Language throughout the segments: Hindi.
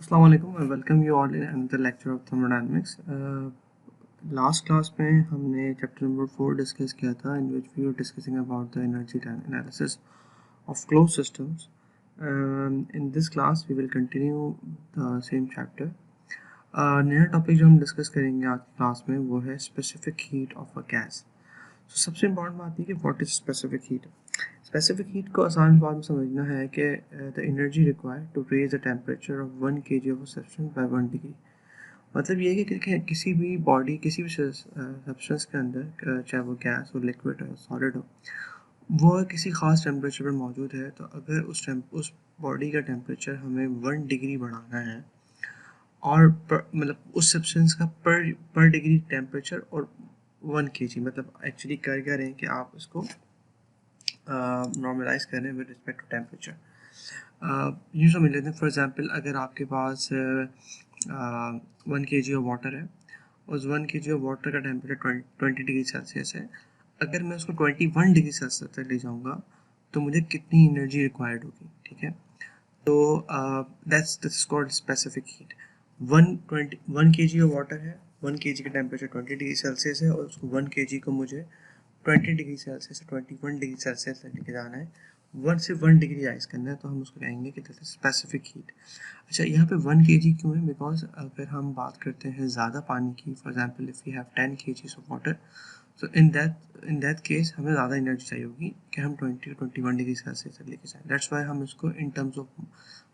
अस्सलाम वालेकुम, I welcome you all in another lecture of thermodynamics. Last class में हमने चैप्टर नंबर 4 डिस्कस किया था in which we were discussing about the energy analysis of closed systems. In this class we will continue the same chapter. नया टॉपिक जो हम डिस्कस करेंगे आज की क्लास में वो है specific heat of a gas. तो सबसे इम्पॉर्टेंट बात है कि what is specific heat. Specific heat को आसान फॉर्म में समझना है कि the energy required to raise the temperature of 1 kg of a substance by 1 degree. मतलब ये है कि किसी भी बॉडी किसी भी सब्सटेंस के अंदर चाहे वो गैस हो लिक्विड हो सॉलिड हो वो किसी खास टेम्परेचर पर मौजूद है, तो अगर उस बॉडी का टेम्परेचर हमें 1 डिग्री बढ़ाना है और मतलब उस सब्सटेंस का पर डिग्री टेम्परेचर और 1 kg, मतलब एक्चुअली कर क्या रहे हैं कि आप इसको नॉर्मलाइज कर रहे हैं विद रिस्पेक्ट टू टेम्परेचर। यूँ समझ लेते हैं, फॉर एग्जांपल अगर आपके पास 1 kg ऑफ वाटर है, उस 1 kg ऑफ वाटर का टेम्परेचर 20 डिग्री सेल्सियस है। अगर मैं उसको 21 डिग्री सेल्सियस तक ले जाऊँगा तो मुझे कितनी एनर्जी रिक्वायर्ड होगी, ठीक है। तो this called specific heat. 1 kg of water है, 1 kg का टेम्परेचर 20 डिग्री सेल्सियस है और उसको 1 kg को मुझे 20 डिग्री सेल्सियस से 21 डिग्री सेल्सियस तक लेके जाना है, 1 से 1 डिग्री राइज करना है, तो हम उसको कहेंगे कि दिस इज स्पेसिफिक हीट। अच्छा, यहाँ पे 1 kg क्यों है? बिकॉज अगर हम बात करते हैं ज़्यादा पानी की, for example if you have 10 kg of water, so in that case हमें ज़्यादा एनर्जी चाहिए होगी कि हम 20 to 21 डिग्री सेल्सियस तक लेके जाएं। दैट्स वाई हम इसको इन टर्म्स ऑफ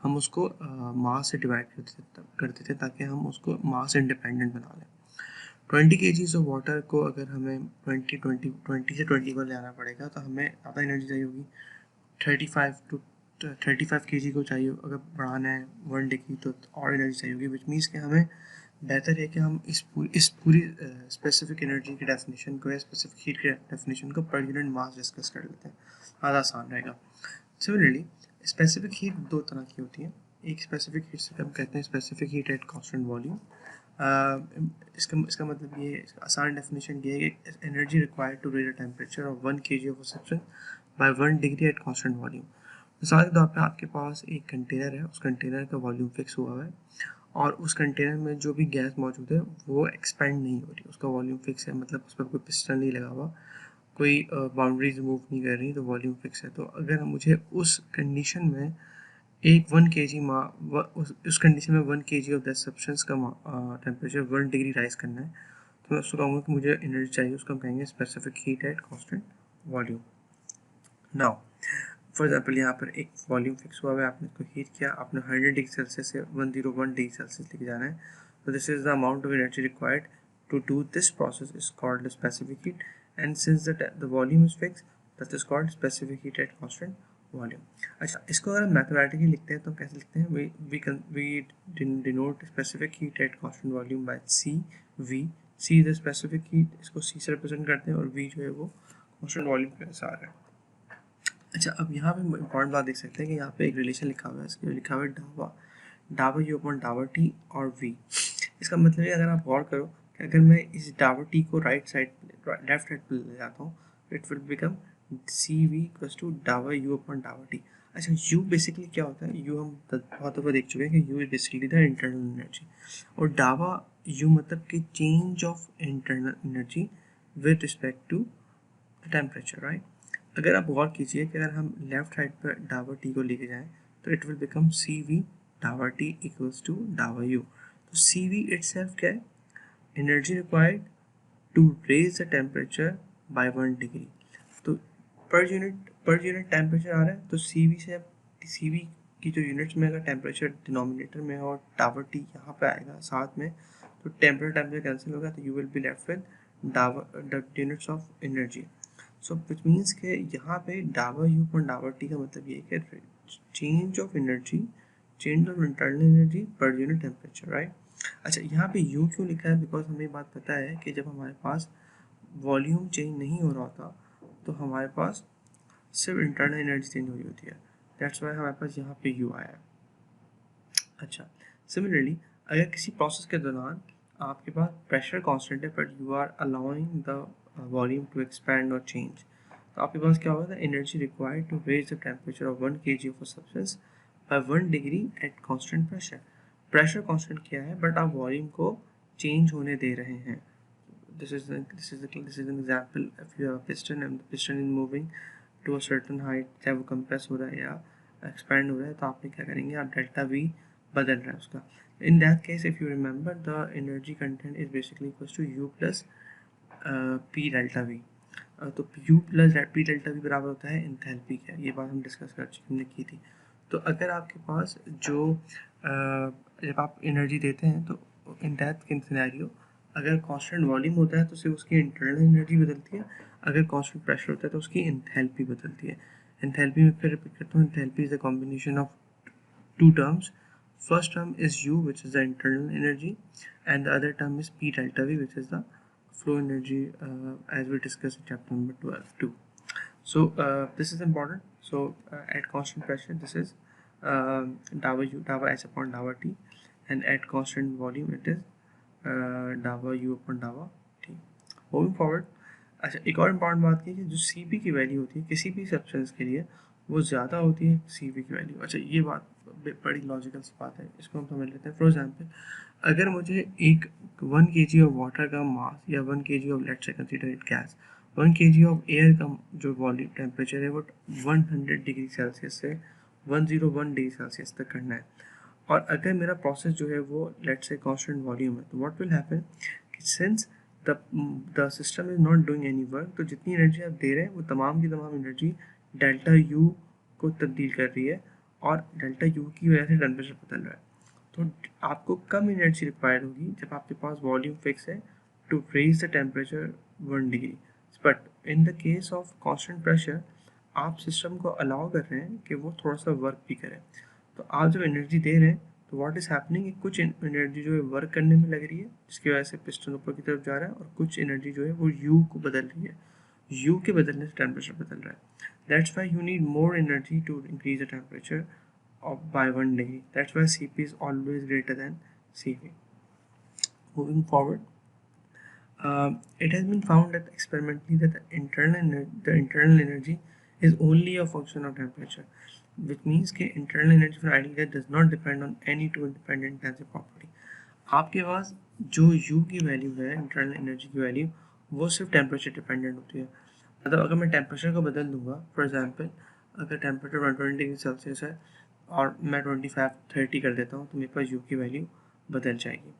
हम उसको मास से डिवाइड करते थे ताकि हम उसको मास इंडिपेंडेंट बना लें। 20 kg ऑफ वाटर को अगर हमें 20 से 21 ले आना पड़ेगा तो हमें ज़्यादा एनर्जी चाहिए होगी। 35 kg को चाहिए अगर बढ़ाना है 1 डिग्री, तो और एनर्जी चाहिए होगी, विच मीन्स कि हमें बेहतर है कि हम इस पूरी स्पेसिफिक एनर्जी की डेफिनेशन को या स्पेसिफिक हीट की डेफिनेशन को पर यूनिट मास डिस्कस कर लेते हैं, ज़्यादा आसान रहेगा। सिमिलरली स्पेसिफिक हीट दो तरह की होती है। एक स्पेसिफिक हीट से हम कहते हैं specific heat at constant volume. इसका मतलब ये है, इसका आसान डेफिनेशन ये है कि energy required to raise a temperature of 1 kg of a substance by 1 degree at constant volume. मिसाल के तौर पे आपके पास एक कंटेनर है, उस कंटेनर का वॉल्यूम फिक्स हुआ है और उस कंटेनर में जो भी गैस मौजूद है वो एक्सपेंड नहीं हो रही, उसका वॉल्यूम फिक्स है, मतलब उस पर कोई पिस्टन नहीं लगा हुआ, कोई बाउंड्रीज मूव नहीं कर रही, तो वॉल्यूम फिक्स है। तो अगर मुझे उस कंडीशन में एक 1 kg उस कंडीशन में 1 kg ऑफ दैट सब्सटेंस का टेम्परेचर 1 डिग्री राइज करना है, तो मैं उसको कहूँगा कि मुझे एनर्जी चाहिए, उसको हम कहेंगे specific heat at constant volume. Now for example यहाँ पर एक वॉल्यूम फिक्स हुआ है, आपने इसको हीट किया, आपने 100 डिग्री सेल्सियस से 101 डिग्री सेल्सियस लेके जाना है, तो this is the amount of energy required to do this process is called specific heat, and since the volume is fix that is called specific heat at constant volume. अच्छा, इसको अगर हम मैथमेटिकली लिखते हैं तो कैसे लिखते हैं? We denote specific heat at constant volume by C V. C is the specific heat, इसको सी से रिप्रेजेंट करते हैं, और वी जो है वो कांस्टेंट वॉल्यूम के अनुसार है। अच्छा, अब यहाँ पे इम्पॉर्टेंट बात देख सकते हैं कि यहाँ पे एक रिलेशन लिखा हुआ है, इसके लिखा हुआ है डावा डावा यू अपॉन डावा टी और वी। इसका मतलब है, अगर आप गौर करो कि अगर मैं इस डावा टी को राइट साइड लेफ्ट साइड पर ले जाता हूँ, it will become C V equals to डावा यू अपॉन डावा टी। अच्छा, यू बेसिकली क्या होता है? यू हम बहुत दफ़ा देख चुके हैं कि U is basically the internal energy, और डावा यू मतलब कि change of internal energy with respect to temperature, right. अगर आप गौर कीजिए कि अगर हम लेफ्ट साइड पर डावर टी को लेके जाएं तो it will become C V डावर टी इक्वल्स टू डावर यू। तो सी वी इटसेल्फ क्या है? Energy required to raise the temperature by 1 degree. तो पर यूनिट टेम्परेचर आ रहा है, तो सी वी से सी वी की जो यूनिट्स में अगर टेम्परेचर डिनोमिनेटर में और टावर टी यहाँ पे आएगा साथ में, तो टेम्परेचर कैंसिल होगा, तो you will be left with डावर the units of energy. So which means के यहाँ पे डावर यू पर डावर टी का मतलब ये है कि change of energy, change of internal energy per unit temperature, right. अच्छा, यहाँ पे यू क्यों लिखा है? बिकॉज हमें बात पता है कि जब हमारे पास वॉल्यूम चेंज नहीं हो रहा होता तो हमारे पास सिर्फ इंटरनल एनर्जी चेंज हो रही होती है, दैट्स वाई हमारे पास यहाँ पे यू आया है। अच्छा, सिमिलरली अगर किसी प्रोसेस के दौरान आपके पास प्रेशर कांस्टेंट है but you are allowing the volume to expand और चेंज, तो आपके पास क्या होगा? Energy required to raise the temperature of 1 kg of a substance by 1 degree at constant pressure. Pressure constant किया है बट आप वॉल्यूम को चेंज होने दे रहे हैं. This is an example. If you have a piston and the piston is moving to a certain height, चाहे वो compress हो रहा है या expand हो रहा है, तो आपने क्या करेंगे, आप डेल्टा V बदल रहा है उसका. In that case, if you remember, the energy content is basically equals to U plus P delta V. तो U plus P delta V बराबर होता है इंथैल्पी का. ये बात हम डिस्कस कर चुके, हमने की थी. तो अगर आपके पास जो जब आप एनर्जी देते हैं तो इन दैट सिनेरियो अगर कांस्टेंट वॉल्यूम होता है तो सिर्फ उसकी इंटरनल एनर्जी बदलती है, अगर कांस्टेंट प्रेशर होता है तो उसकी एंथैल्पी बदलती है. एंथैल्पी में फिर रिपीट करता हूँ, enthalpy is a combination of two terms. First term is U, which is the internal energy, and the other term is P delta V, which is the flow energy, as we discussed in chapter number 12 too. So this is important. So at constant pressure, this is dou U, dou S upon dou T, and at constant volume, it is dou U upon dou T. Moving forward, अच्छा एक और इम्पॉर्टेंट बात की कि जो सी पी की वैल्यू होती है किसी भी सब्सटेंस के लिए वो ज़्यादा होती है सी पी की वैल्यू. अच्छा ये बात बड़ी लॉजिकल सी बात है, इसको हम समझ लेते हैं. फॉर एग्जांपल, अगर मुझे एक 1 kg ऑफ वाटर का मास या 1 kg of, let's say consider it gas, 1 kg of air का जो वॉल्यूम टेम्परेचर है वो 100 डिग्री सेल्सियस से 101 डिग्री सेल्सियस तक करना है, और अगर मेरा प्रोसेस जो है वो लेट्स से कांस्टेंट वॉल्यूम है, तो व्हाट विल हैपन कि since the system is not doing any work, तो जितनी एनर्जी आप दे रहे हैं वो तमाम की तमाम एनर्जी डेल्टा यू को तब्दील कर रही है, और डेल्टा यू की वजह से टेम्परेचर बदल रहा है. तो आपको कम एनर्जी रिक्वायर्ड होगी जब आपके पास वॉल्यूम फिक्स है to raise the temperature 1 degree. But in the case of constant pressure आप सिस्टम को अलाउ कर रहे हैं कि वो थोड़ा सा वर्क भी करे. तो आप जब एनर्जी दे रहे हैं तो व्हाट इज़ हैपनिंग, कुछ एनर्जी जो है वर्क करने में लग रही है जिसकी वजह से पिस्टन ऊपर की तरफ जा रहा है, और कुछ एनर्जी जो है वो यू को बदल रही है, यू के बदलने से टेम्परेचर बदल रहा है. That's why you need more energy to increase the temperature of by 1 degree. That's why Cp is always greater than Cv. Moving forward, it has been found that experimentally that the internal energy is only a function of temperature, which means कि internal energy for ideal gas does not depend on any two independent tensor property. आपके पास जो U की वैल्यू है, इंटरनल एनर्जी की वैल्यू, वो सिर्फ टेम्परेचर डिपेंडेंट होती है. मतलब अगर मैं टेम्परेचर को बदल दूंगा, फॉर एग्जांपल अगर टेम्परेचर 120 डिग्री सेल्सियस है और मैं 25-30 कर देता हूँ, तो मेरे पास U की वैल्यू बदल जाएगी.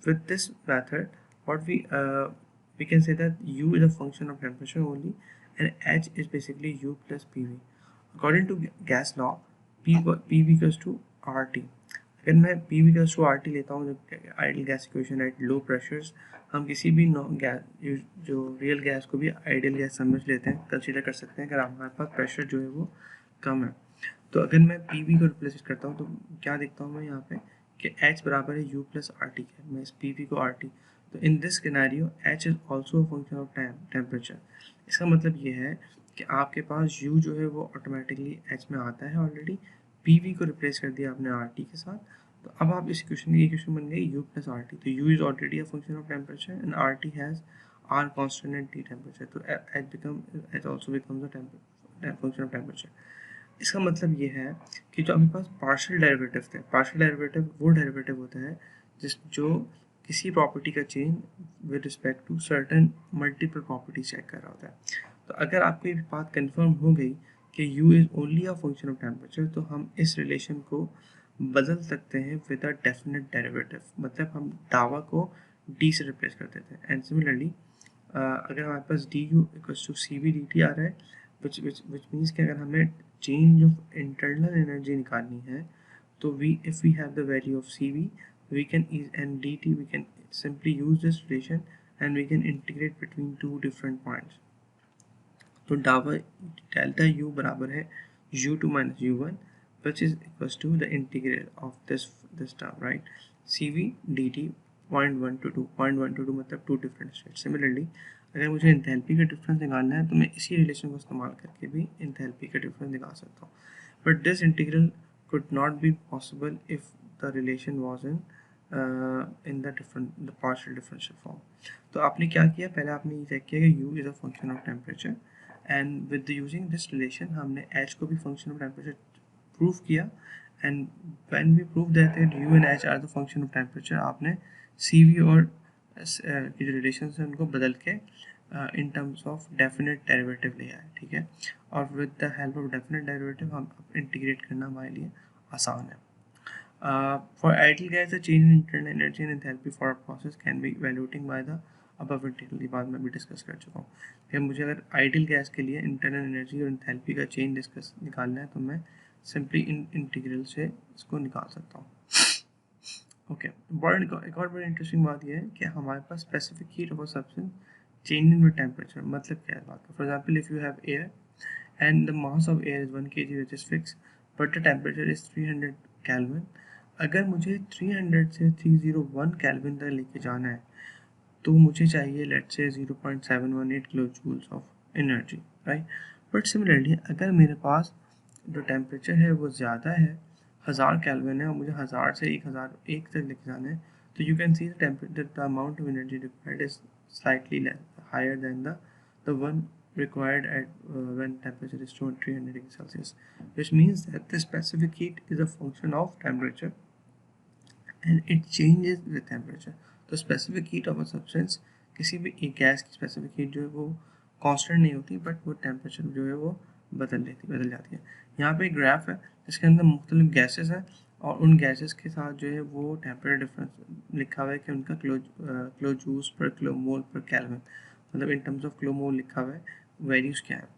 With this method, what we can say that U is a function of temperature only, and H is basically U plus PV. According to gas law, PV equals to RT. अगर मैं PV equals to RT लेता हूँ, जब ideal gas equation at low pressures, हम किसी भी गैस जो रियल गैस को भी आइडियल गैस समझ लेते हैं, कंसीडर कर सकते हैं अगर हमारे पास प्रेशर जो है वो कम है. तो अगर मैं PV को रिप्लेस करता हूँ तो क्या देखता हूँ मैं यहाँ पे कि H बराबर है U प्लस RT के, मैं इस PV को RT, तो in this scenario H is also function of temperature. इसका मतलब ये है कि आपके पास U जो है वो ऑटोमेटिकली H में आता है ऑलरेडी, PV को रिप्लेस कर दिया आपने RT के साथ, तो अब आप इस इक्वेशन की इक्वेशन बन गई U प्लस RT. तो U is already a function of temperature and RT has R constant and T temperature, तो H also becomes a function of temperature. इसका मतलब ये है कि जो आपके पास पार्शियल डेरिवेटिव थे, पार्शियल डेरिवेटिव वो डेरिवेटिव होता है जो किसी प्रॉपर्टी का change with respect to certain multiple property check कर रहा होता है. तो अगर आपको ये बात कंफर्म हो गई कि U is only a function of temperature, तो हम इस रिलेशन को बदल सकते हैं विद अ डेफिनेट डेरिवेटिव, मतलब हम दावा को D से रिप्लेस कर देते हैं. एंड सिमिलरली अगर हमारे पास du equals to Cv dt आ रहा है, which means कि अगर हमें change of internal energy निकालनी है, तो if we have the value of Cv, we can and dt, we can simply use this relation and we can integrate between two different points. तो delta U बराबर है U2 minus U1, which is equals to the integral of this term, right? Cv dt 0.1 to 2, 0.1 to 2 मतलब two different states. Similarly, अगर मुझे एंथैल्पी का डिफरेंस निकालना है तो मैं इसी रिलेशन को इस्तेमाल करके भी एंथैल्पी का डिफरेंस निकाल सकता हूँ. But this integral could not be possible if the relation was in the partial differential form. तो आपने क्या किया, पहले आपने ये चेक किया कि U is a function of temperature, and with using this relation हमने H को भी फंक्शन ऑफ टेम्परेचर प्रूव किया, and when we prove that u and h are the function of temperature, आपने cv और की जो रिलेशन है उनको बदल के इन टर्म्स ऑफ डेफिनेट डेरिवेटिव लिया है, ठीक है। और with the help of definite derivative हम इंटीग्रेट करना हमारे लिए आसान है। For ideal gas, the change in internal energy and enthalpy for a process can be evaluating by the above integral। ये बात मैं भी डिस्कस कर चुका हूँ कि मुझे अगर आइडियल गैस के लिए इंटरनल एनर्जी और एंथैल्पी का चेंज डिस्कस निकालना है तो मैं सिंपली इन इंटीग्रल से इसको निकाल सकता हूँ। ओके, एक और बड़ी इंटरेस्टिंग बात यह है कि हमारे पास specific heat of a substance changing with temperature. मतलब क्या है बात का? For example, if you have air and the mass of air is 1 kg which is fixed but the temperature is 300 Kelvin। अगर मुझे 300 से 301 केल्विन तक लेके जाना है तो मुझे चाहिए let's say 0.718 kilo joules of energy, right. But similarly अगर मेरे पास जो टेम्परेचर है वो ज़्यादा है, 1000 केल्विन है, और मुझे 1000 से 1001 तक लेके जाना है, तो you can see the amount of energy required is slightly higher than the one required at when temperature is 300 degrees Celsius, which means that the specific heat is a function of temperature and it changes with temperature। तो specific heat of a substance, किसी भी एक गैस की specific heat जो है वो constant नहीं होती, बट वो temperature जो है वो बदल जाती है। यहाँ पे एक ग्राफ है जिसके अंदर मुख्तलिफ गैसेस हैं और उन गैसेस के साथ जो है वो टेम्परेचर डिफरेंस लिखा हुआ है कि उनका kilojoules per kilomole per kelvin, मतलब in terms of kilomole लिखा हुआ है, वैल्यूज़ क्या है।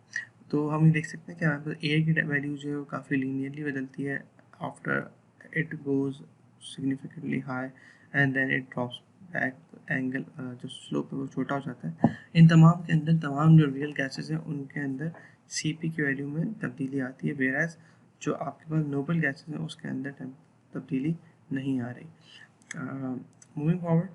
तो हम ये देख सकते हैं कि हमारे पास एयर की वैल्यू जो है वो काफ़ी लीनियरली बदलती है after it goes significantly high and then it drops back, angle जो स्लोप है वो छोटा हो जाता है। इन तमाम के अंदर तमाम जो रियल गैसेस हैं उनके अंदर Cp की वैल्यू में तब्दीली आती है, वेराज जो आपके पास नोबल गैसेस हैं उसके अंदर तब्दीली नहीं आ रही। Moving forward,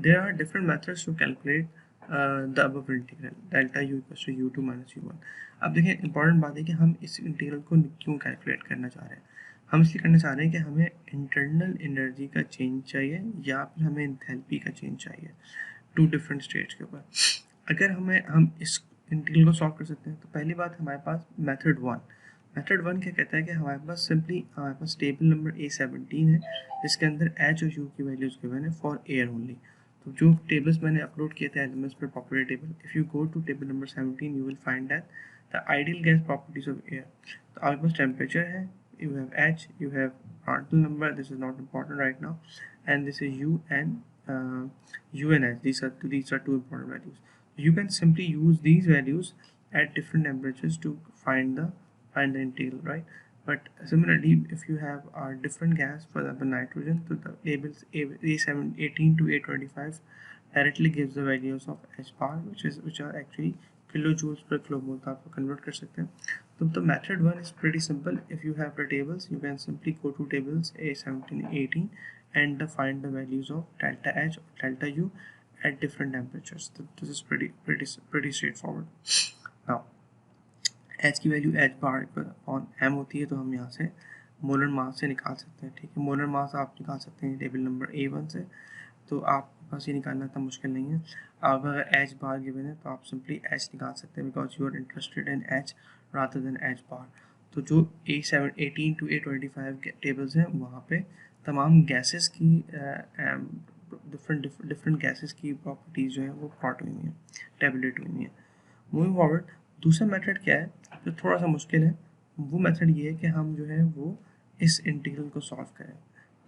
there are different methods to calculate the above integral delta U equals to u2 minus u1। अब देखिए इंपॉर्टेंट बात है कि हम इस इंटीग्रल को क्यों कैलकुलेट करना चाह रहे हैं। हम इसलिए करना चाह रहे हैं कि हमें इंटरनल एनर्जी का चेंज चाहिए या फिर हमें एंथैल्पी का चेंज चाहिए, टू डिफरेंट स्टेट्स के ऊपर। अगर हम इस इंटीग्रल को सॉल्व कर सकते हैं तो पहली बात हमारे पास मेथड वन क्या कहता है कि हमारे पास टेबल नंबर A17 है जिसके अंदर एच और यू की वैल्यूज गिवन है फॉर एयर ओनली। तो जो टेबल्स मैंने अपलोड किए थे एलएमएस पर popular table, if you go to table number 17 you will find that the ideal gas properties of air. तो आपके पास टेम्परेचर है, you have H, you have Prandtl number, this is not important right now, and this is U and H, these are two important values। You can simply use these values at different temperatures to find the integral, right? But similarly if you have a different gas, for example nitrogen, so the tables A18 to A25 directly gives the values of H bar which are actually kilojoules per kilomole, तो आप कन्वर्ट कर सकते हैं। So the method one is pretty simple। If you have the tables, you can simply go to tables A17, 18 and find the values of delta H or delta U at different temperatures। So this is pretty straightforward। Now H की value H bar on M होती है, तो हम यहाँ से मोलर मास से निकाल सकते हैं, ठीक है। मोलर मास आप निकाल सकते हैं टेबल नंबर A1 से, तो आपके पास ये निकालना इतना मुश्किल नहीं है। अब अगर H बार गिवन है तो आप सिंपली H निकाल सकते हैं because you are interested in H rather than H bar. तो जो A18 टू A25 टेबल्स हैं वहाँ पे तमाम गैसेस की डिफरेंट गैसेस की प्रॉपर्टीज़ जो है वो प्लॉट हुई हैं, टेबलेट हुई हैं। मूविंग फॉरवर्ड, दूसरा मेथड क्या है जो थोड़ा सा मुश्किल है, वो मेथड ये है कि हम जो है वो इस इंटीग्रल को सॉल्व करें।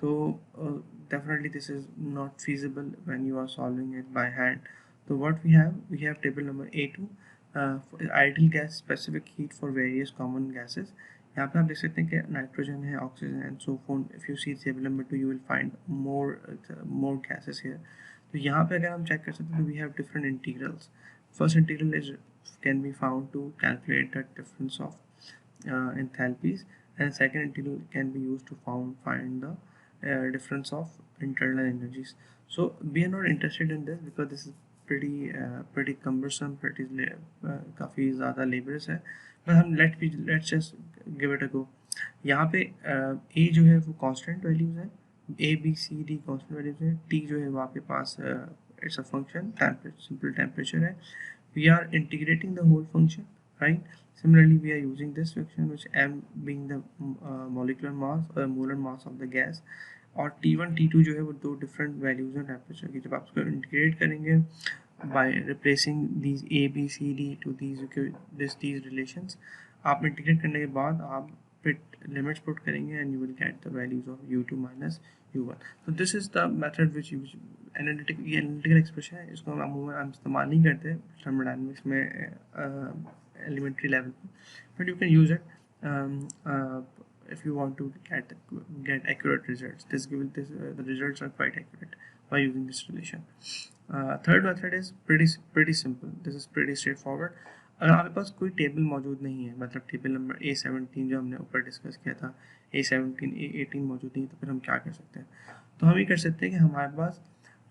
तो definitely this is not feasible when you are solving it by hand। So what we have table number A2, ideal gas specific heat for various common gases। यहाँ पे आप देख सकते हैं कि नाइट्रोजन है, oxygen and so on. If you see table number 2 you will find more gases here. तो यहाँ पे अगर हम चेक कर सकते हैं तो we have different integrals. First integral is can be found to calculate the difference of enthalpies, and second integral can be used to find the difference of internal energies। So we are not interested in this because this is pretty cumbersome, काफ़ी ज़्यादा laborious है, but हम let's just give it a go। यहाँ पे A जो है वो constant values है, A B C D constant values है, T जो है वो आपके पास it's a function, simple temperature है। We are integrating the whole function, right? Similarly, we are using this friction, which m being the molecular mass or molar mass of the gas, और T1 T2 जो है वो दो डिफरेंट वैल्यूज हैं टेम्परेचर की. जब आप उसको इंटीग्रेट करेंगे by replacing these A B C D to these relations, आप इंटीग्रेट करने के बाद आप लिमिट्स पुट करेंगे and you will get the values of U2 minus U1. तो this is the method which analytical expression है. इसको हम इस्तेमाल नहीं करते थर्मोडायनामिक्स में एलिमेंट्री लेवल पे, but you can use it if you want to get accurate results. The results are quite accurate by using this relation. Third method is pretty simple. This is pretty straightforward. अगर आपके पास कोई टेबल मौजूद नहीं है, मतलब टेबल नंबर A17 जो हमने ऊपर डिस्कस किया था, A17 A18 मौजूद नहीं, तो फिर हम क्या कर सकते हैं? तो हम ये कर सकते हैं कि हमारे पास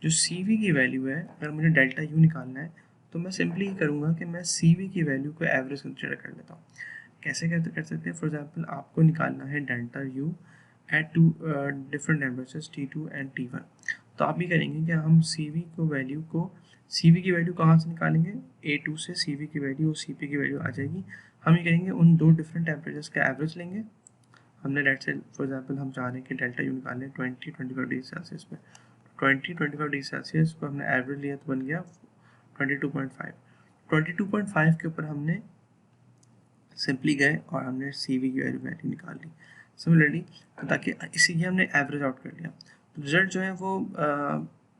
जो CV की वैल्यू है, अगर मुझे डेल्टा U निकालना है तो मैं सिंपली ये करूँगा कि मैं CV की वैल्यू को एवरेज कंसिडर कर लेता हूँ. कैसे कर सकते हैं? फॉर एग्जाम्पल आपको निकालना है delta U at two different temperatures T2 and T1. तो आप ये करेंगे कि हम CV की वैल्यू कहाँ से निकालेंगे? A2 से CV की वैल्यू और CP की वैल्यू आ जाएगी. हम ये करेंगे उन दो डिफरेंट टेम्परेचर्स का एवरेज लेंगे. हमने लेट्स से फॉर एग्जाम्पल हम चाह रहे हैं कि डेल्टा U निकालें 20-25 डिग्री सेल्सियस पे. 20-25 डिग्री सेल्सियस को हमने एवरेज लिया तो बन गया 22.5. 22.5 के ऊपर हमने सिंपली गए और हमने CV की वैल्यू निकाल ली. सिमिलरली ताकि इसी की हमने एवरेज आउट कर लिया. तो रिजल्ट जो है वो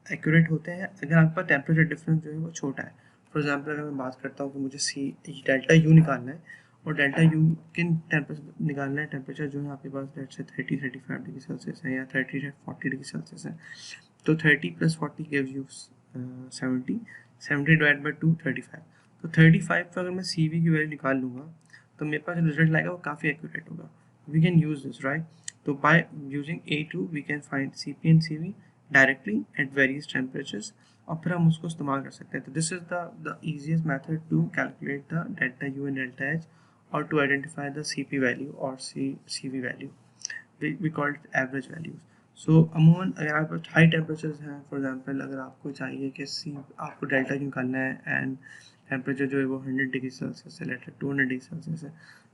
एक्यूरेट होते हैं अगर आपके पास टेम्परेचर डिफरेंस जो है वो छोटा है. फॉर एग्जांपल अगर मैं बात करता हूँ कि मुझे डेल्टा U निकालना है और डेल्टा U किन टेम्परेचर निकालना है, टेम्परेचर जो है आपके पास लेट्स से 30-35 डिग्री सेल्सियस है या 30-40 डिग्री सेल्सियस है. तो 30 + 40 गिव्स यू 70 डिवाइड बाई 2 35. तो 35 पर अगर मैं CV की वैल्यू निकाल लूँगा तो मेरे पास जो रिजल्ट आएगा वो काफ़ी एक्यूरेट होगा. We can use this, right? तो by using A2 we can find CP and CV directly at various temperatures और फिर हम उसको इस्तेमाल कर सकते हैं. तो this is the easiest method to calculate the delta U and delta H और to identify the CP value और CV value. We called average values. So अमूमन अगर आपके पास हाई टेम्परेचर्स हैं, फॉर एग्जांपल अगर आपको चाहिए कि आपको डेल्टा U निकालना है एंड टेम्परेचर जो है वो 100 डिग्री सेल्सियस है, लेट 200 डिग्री सेल्सियस है,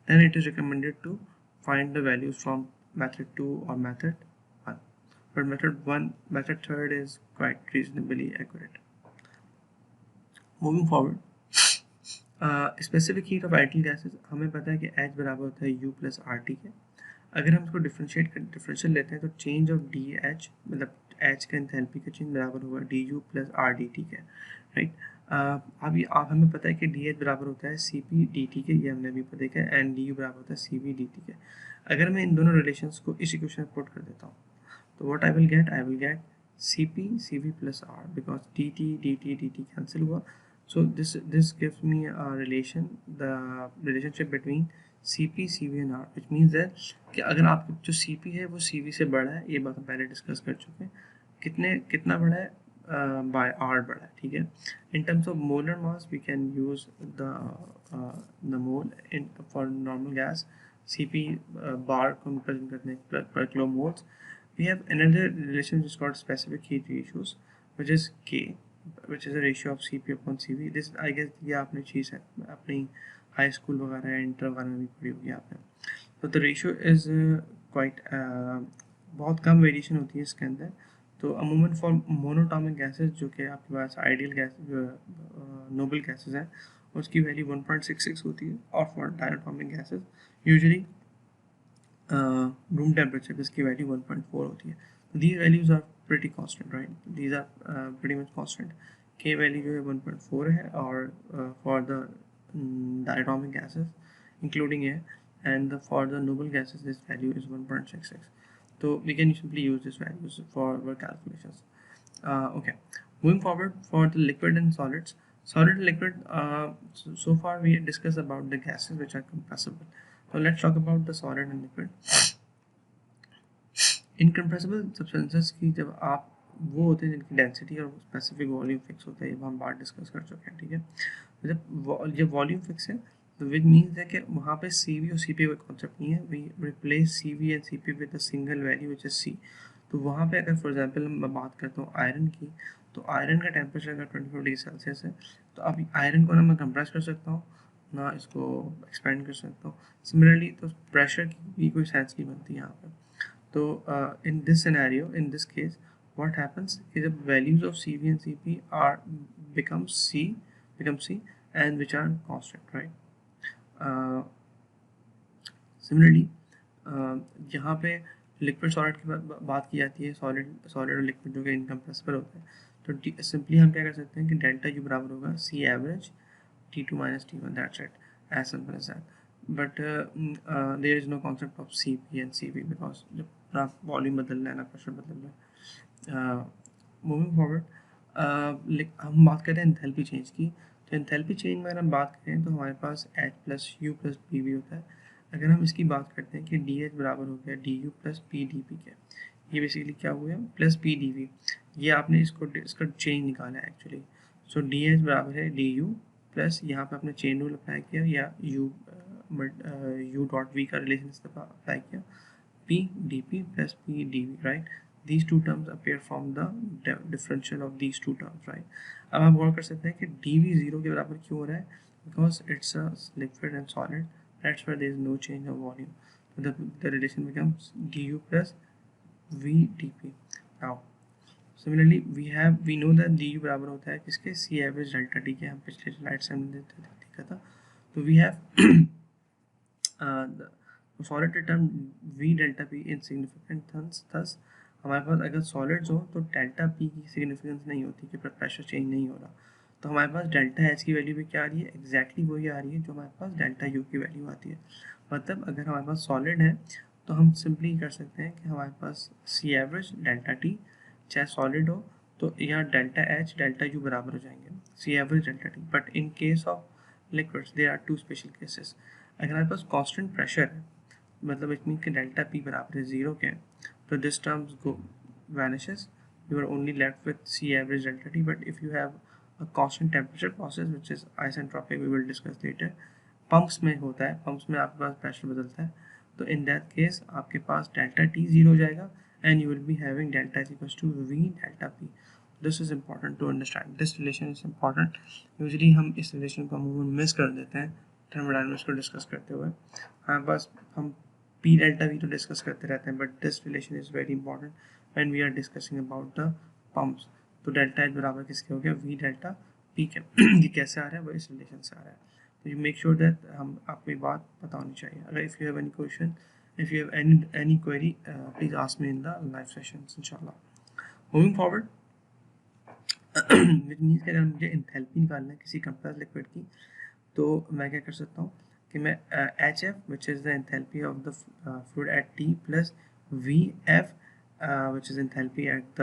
then it is recommended to find the values from method 2 or method 1. But method 3 is quite reasonably accurate. Moving forward, specific heat of ideal gases, हमें पता है कि H बराबर होता है U plus RT के. अगर हम इसको डिफरेंशियल लेते हैं तो चेंज ऑफ DH मतलब H का एंथैल्पी का चेंज बराबर होगा DU plus RDT के, राइट? अभी आप हमें पता है कि DH बराबर होता है CP DT के, ये हमने अभी पता देखा है, एंड DU बराबर होता है CV DT के. अगर मैं इन दोनों रिलेशंस को इस इक्वेशन में पुट कर देता हूँ तो what I will get CP CV plus R because DT cancel हुआ. So this gives me a relation, the relationship between CP, CV and R, which means that कि अगर आप जो CP है वो CV से बड़ा है, ये बात हम पहले डिस्कस कर चुके हैं. कितना बड़ा है? by R बड़ा है, ठीक है. In terms of molar mass, we can use the mole for normal gas. CP bar को represent करते हैं per kilomoles. We have another relation which is called specific heat ratios, which is K, which is a ratio of CP upon CV. This I guess ये आपने चीज़ है अपनी हाई स्कूल वगैरह इंटर वगैरह में भी पढ़ी होगी आपने. तो द रेशियो इज़ क्वाइट बहुत कम वेरिएशन होती है इसके अंदर. तो अमूमन फॉर मोनोटॉमिक गैसेस जो कि आपके पास आइडियल गैस नोबल गैसेस हैं उसकी वैल्यू 1.66 होती है, और for diatomic gases usually room temperature पे इसकी वैल्यू 1.4 होती है. तो these values are pretty constant, right? These are pretty much constant. K value जो है 1.4 है और for the diatomic gases including air, and for the noble gases this value is 1.66. So we can simply use these values for our calculations. Okay, moving forward for the liquid and solids. Solid and liquid, so far we discussed about the gases which are compressible. So let's talk about the solid and liquid. Incompressible substances की जब आप वो होते हैं जिनकी डेंसिटी और स्पेसिफिक वॉल्यूम फिक्स होता है, ये हम बात डिस्कस कर चुके हैं, ठीक है. जब वॉल्यूम फिक्स है तो विच मीन्स है कि वहाँ पे CV और CP कोई कॉन्सेप्ट नहीं है. We replace CV and CP with a single value which is C. तो वहाँ पे अगर फॉर एग्जांपल मैं बात करता हूँ आयरन की, तो आयरन का टेम्परेचर अगर 24 डिग्री सेल्सियस है तो अब आयरन को ना मैं कंप्रेस कर सकता हूँ ना इसको एक्सपेंड कर सकता हूँ। सिमिलरली तो प्रेशर की भी कोई सेंस नहीं बनती यहाँ पे। तो in this scenario, in this case what happens is the values of CV and CP are become C and which are constant, right? Similarly यहाँ पे लिक्विड सॉलिड की बात की जाती है, सॉलिड और लिक्विड जो कि इनकम्प्रेसिबल होते हैं, तो सिंपली हम क्या कर सकते हैं कि डेल्टा यू बराबर होगा सी average T2 minus T1, that's it, as simple as that. But there is no concept of CP and CV because जब ना वॉल्यूम बदल रहा है ना प्रेशर बदल रहा है। मूविंग फॉरवर्ड हम बात करें एंथैल्पी चेंज की, तो एंथैल्पी चेंज में अगर हम बात करें तो हमारे पास H plus you plus P भी होता है। अगर हम इसकी बात करते हैं कि डी एच बराबर हो गया D you plus P D P के, ये बेसिकली क्या हुआ है प्लस पी डी वी, ये आपने इसका चेंज निकाला है एक्चुअली। सो डी एच बराबर है डी यू प्लस यहाँ पे आपने चेन रूल अप्लाई किया या यू डॉट वी का रिलेशन अप्लाई किया, P D P plus P D V, right. These two terms appear from the differential of these two terms, right? अब आप गौर कर सकते हैं कि dv 0 के बराबर क्यों हो रहा है, because it's a liquid and solid, that's why there is no change of volume. So the relation becomes du plus v dp. Now similarly we know that du बराबर होता है किसके, c average delta t के, हम पिछले स्लाइड से हमने देखा था। तो we have the solid term v delta p insignificant, thus हमारे पास अगर सॉलिड्स हो तो डेल्टा पी की सिग्निफिकेंस नहीं होती कि प्रेशर चेंज नहीं हो रहा, तो हमारे पास डेल्टा एच की वैल्यू भी क्या आ रही है, एग्जैक्टली वही आ रही है जो हमारे पास डेल्टा यू की वैल्यू आती है। मतलब अगर हमारे पास सॉलिड है तो हम सिंपली कर सकते हैं कि हमारे पास सी एवरेज डेल्टा टी, चाहे सॉलिड हो तो यहाँ डेल्टा एच डेल्टा यू बराबर हो जाएंगे C average delta T. But in case of liquids there are two special cases. अगर हमारे पास कांस्टेंट प्रेशर है, मतलब इट मीन कि डेल्टा पी बराबर है जीरो के, so this terms vanishes, you are only left with C average delta T. But if you have a constant temperature process which is isentropic, we will discuss later, pumps में होता है, पंप्स में आपके पास प्रेशर बदलता है, तो इन दैट केस आपके पास डेल्टा टी जीरो हो जाएगा and you will be having delta is equals to V delta P. This is important to understand, this relation is important. Usually हम इस रिलेशन को अमूमन मिस कर देते हैं थर्मोडायनामिक्स को डिस्कस करते हुए। हमारे पास हम P delta V तो डिस्कस करते रहते हैं, but this relation is very important when we are discussing about the pumps. तो डेल्टा एच बराबर किसके हो गया, V डेल्टा P के। ये कैसे आ रहा है, वो इस रिलेशन से आ रहा है। तो यू मेक श्योर दैट हम आपको ये बात पता होनी चाहिए। अगर if you have any question, if you have any query, please ask me in the live sessions इंशाल्लाह। मूविंग फॉरवर्ड, विच मीन्स कि अगर मुझे एंथैल्पी निकालना है किसी कंप्रेस्ड लिक्विड की, तो मैं क्या कर सकता हूँ कि मैं H F which is the enthalpy of the fluid at T plus V F which is enthalpy at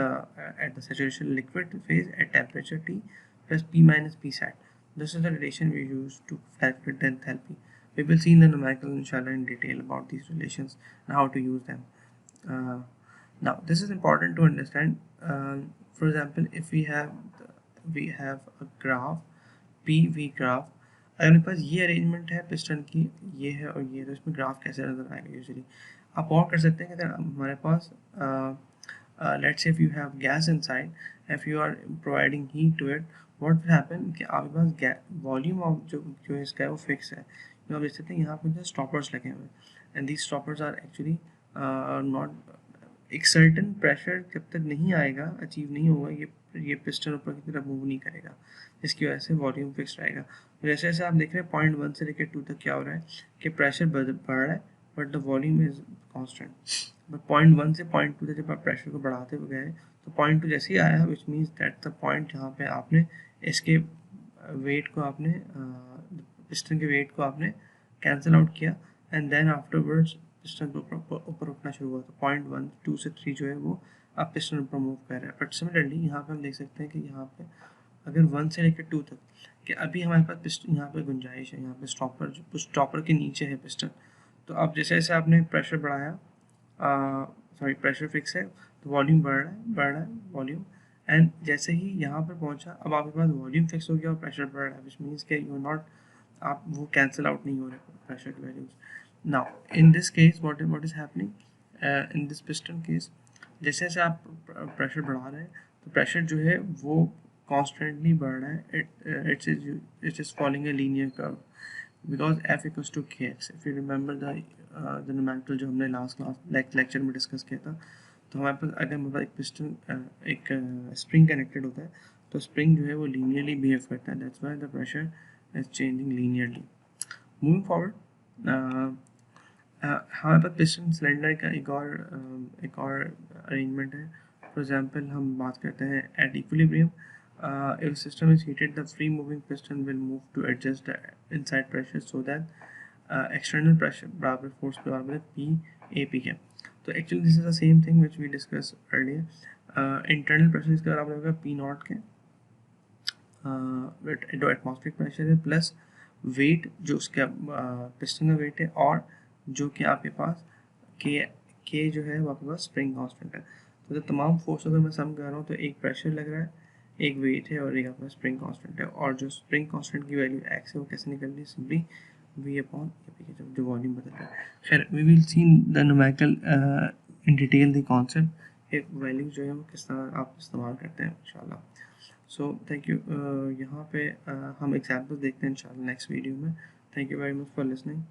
the saturation liquid phase at temperature T plus P minus P sat. This is the relation we use to calculate the enthalpy. We will see in the numerical inshallah in detail about these relations and how to use them. Now this is important to understand. For example, if we have a graph PV graph, अगर मेरे पास ये अरेंजमेंट है पिस्टन की, ये है और ये, तो इसमें ग्राफ कैसे नजर आएगा यूजुअली आप और कर सकते हैं कि अगर हमारे पास let's say if you have gas inside, if you are providing heat to it, what will happen कि आपके पास वॉल्यूम ऑफ जो इसका है वो फिक्स है। आप देख सकते हैं यहाँ पर जो स्टॉपर्स लगे हुए हैं and these stoppers are actually not, एक सर्टन प्रेशर जब तक नहीं आएगा, अचीव नहीं होगा, ये पिस्टन ऊपर की तरफ मूव नहीं करेगा, इसकी वजह से वॉल्यूम फिक्स रहेगा। तो जैसे जैसे आप देख रहे हैं पॉइंट 1 से लेकर 2 तक क्या हो रहा है कि प्रेशर बढ़ रहा है but the volume is constant. But point 1 से पॉइंट 2 तक जब आप प्रेशर को बढ़ाते हुए गए तो पॉइंट 2 जैसे ही आया, which means that the point जहाँ पे आपने इसके वेट को आपने पिस्टन के वेट को आपने कैंसिल आउट किया एंड देन आफ्टरवर्ड्स पिस्टन ऊपर उठना शुरू हुआ। तो पॉइंट 1 2 से 3 जो है वो आप पिस्टन ऊपर मूव कर रहे हैं। बट सिमिलरली यहाँ पे हम देख सकते हैं कि यहाँ पे अगर 1 से लेकर 2 तक कि अभी हमारे पास पिस्टन यहाँ पे गुंजाइश है, यहाँ पे स्टॉपर के नीचे है पिस्टन। तो अब जैसे जैसे आपने प्रेशर बढ़ाया, प्रेशर फिक्स है तो वॉल्यूम बढ़ रहा है वॉल्यूम, एंड जैसे ही यहाँ पर पहुँचा अब आपके पास वॉल्यूम फिक्स हो गया और प्रेशर बढ़ रहा है, विच मीन्स कि यू नॉट, आप वो कैंसिल आउट नहीं हो रहे प्रेशर की values. Now in this case what is happening in this piston case, जैसे जैसे आप प्रेशर बढ़ा रहे हैं तो प्रेशर जो है वो कॉन्स्टेंटली बढ़ रहा है, it is following a linear curve. Because F equals to K X. If you remember the numerical जो हमने लास्ट क्लास लेक्चर में डिस्कस किया था, तो हमारे पास अगर मतलब एक पिस्टन एक स्प्रिंग कनेक्टेड होता है तो स्प्रिंग जो है वो लीनियरली बिहेव करता है, that's why the pressure is changing linearly. Moving forward, हमारे पास पिस्टन सिलेंडर का एक और अरेंजमेंट है। फॉर एग्जांपल हम बात करते हैं at equilibrium, if system is heated, the free moving piston will move to adjust the inside pressure so that external pressure बराबर force पे बराबर है P AP के। तो actually this is the same thing which we discussed earlier. Internal pressure इसका बराबर होगा P नॉट के जो एटमॉस्फेरिक प्रेशर है प्लस वेट जो उसका पिस्टन का वेट है, और जो कि आपके पास के जो है वो आपके पास स्प्रिंग कांस्टेंट है। तो जब तमाम फोर्स अगर मैं सम कर रहा हूँ तो एक प्रेशर लग रहा है, एक वेट है और एक आपका स्प्रिंग कांस्टेंट है, और जो स्प्रिंग कांस्टेंट की वैल्यू एक्स है वो कैसे निकल रही है, simply V upon A P के, जो वॉल्यूम बदल रहा है। खैर we will see the numerical in detail the concept, एक वैल्यू जो है वो किस तरह आप इस्तेमाल करते हैं इंशाल्लाह। So thank you. यहाँ पे हम एग्जाम्पल देखते हैं इंशाल्लाह नेक्स्ट वीडियो में। Thank you very much for listening.